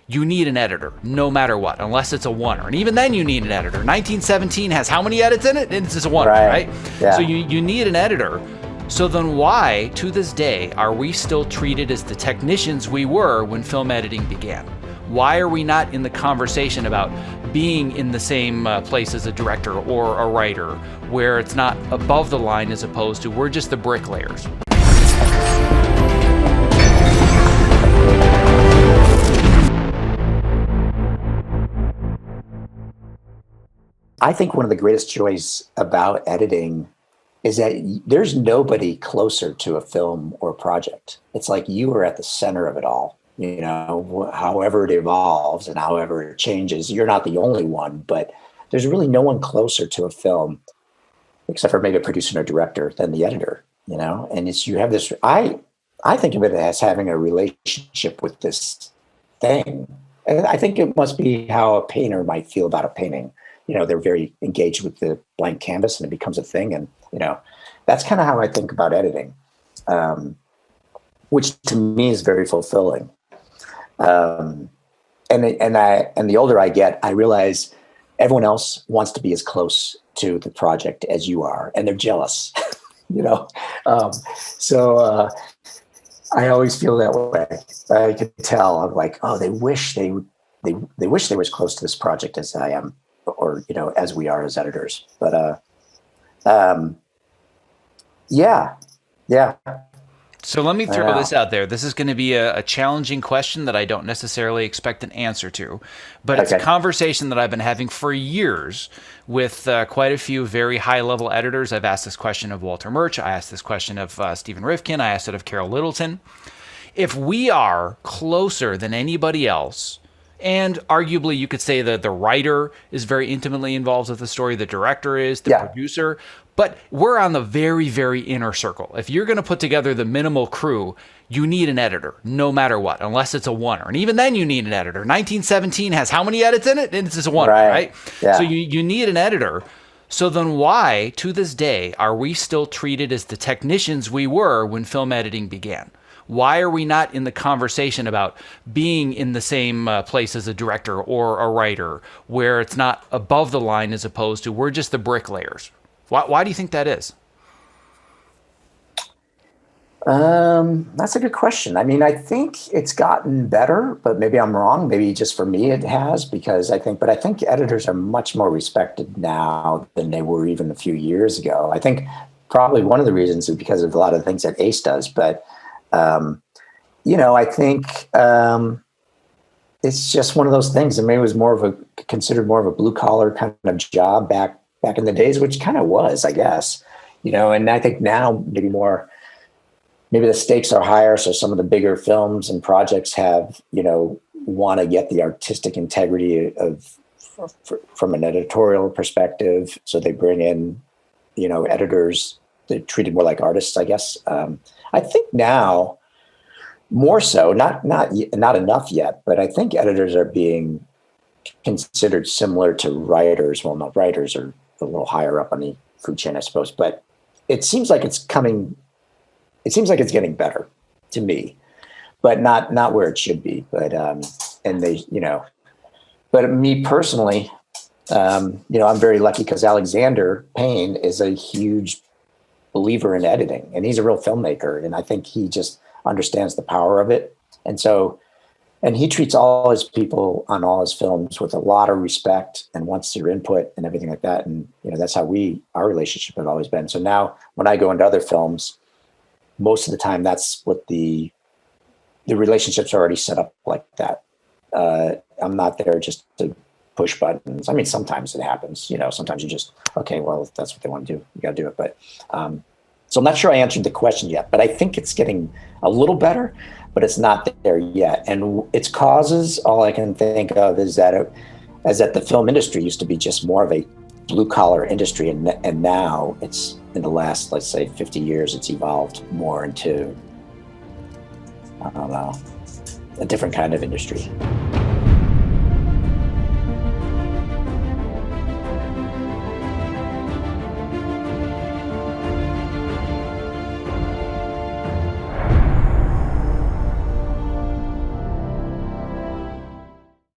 you need an editor no matter what, unless it's a oneer. And even then you need an editor. 1917 has how many edits in it? It's just a oneer, right? Yeah. So you need an editor. So then why, to this day, are we still treated as the technicians we were when film editing began? Why are we not in the conversation about being in the same place as a director or a writer, where it's not above the line as opposed to we're just the bricklayers? I think one of the greatest joys about editing is that there's nobody closer to a film or project. It's like you are at the center of it all. You know, however it evolves and however it changes, you're not the only one, but there's really no one closer to a film, except for maybe a producer or director, than the editor, you know? And it's, you have this, I think of it as having a relationship with this thing. And I think it must be how a painter might feel about a painting. You know, they're very engaged with the blank canvas and it becomes a thing. And, you know, that's kind of how I think about editing, which to me is very fulfilling. And the older I get, I realize everyone else wants to be as close to the project as you are, and they're jealous, you know? I always feel that way. I can tell. I'm like, oh, they wish they wish they were as close to this project as I am, or, you know, as we are as editors. But, yeah. So let me throw this out there. This is going to be a challenging question that I don't necessarily expect an answer to, but it's a conversation that I've been having for years with quite a few very high-level editors. I've asked this question of Walter Murch. I asked this question of Stephen Rifkin. I asked it of Carol Littleton. If we are closer than anybody else, and arguably you could say that the writer is very intimately involved with the story, the director is, the producer, but we're on the very, very inner circle. If you're going to put together the minimal crew, you need an editor no matter what, unless it's a oneer. And even then you need an editor. 1917 has how many edits in it? It's just a oneer, right? Yeah. So you need an editor. So then why, to this day, are we still treated as the technicians we were when film editing began? Why are we not in the conversation about being in the same place as a director or a writer, where it's not above the line as opposed to we're just the bricklayers? Why do you think that is? That's a good question. I mean, I think it's gotten better, but maybe I'm wrong. Maybe just for me it has, because I think editors are much more respected now than they were even a few years ago. I think probably one of the reasons is because of a lot of the things that Ace does, but you know, I think it's just one of those things. I mean, it was considered more of a blue collar kind of job back in the days, which kind of was, I guess, you know. And I think now maybe the stakes are higher. So some of the bigger films and projects have, you know, want to get the artistic integrity from an editorial perspective. So they bring in, you know, editors. They're treated more like artists, I guess. I think now more so, not enough yet, but I think editors are being considered similar to writers. Well, no, writers are a little higher up on the food chain, I suppose, but it seems like it's getting better to me, but not where it should be. But, and they, you know, but me personally, you know, I'm very lucky because Alexander Payne is a huge believer in editing, and he's a real filmmaker. And I think he just understands the power of it. And so, and he treats all his people on all his films with a lot of respect and wants your input and everything like that. And, you know, that's how our relationship has always been. So now when I go into other films, most of the time that's what the relationships are already set up like that. I'm not there just to push buttons. I mean, sometimes it happens, you know, sometimes you just, okay, well, if that's what they want to do, you got to do it. But, so I'm not sure I answered the question yet, but I think it's getting a little better, but it's not there yet. And its causes, all I can think of is that the film industry used to be just more of a blue collar industry. And now it's, in the last, let's say 50 years, it's evolved more into, I don't know, a different kind of industry.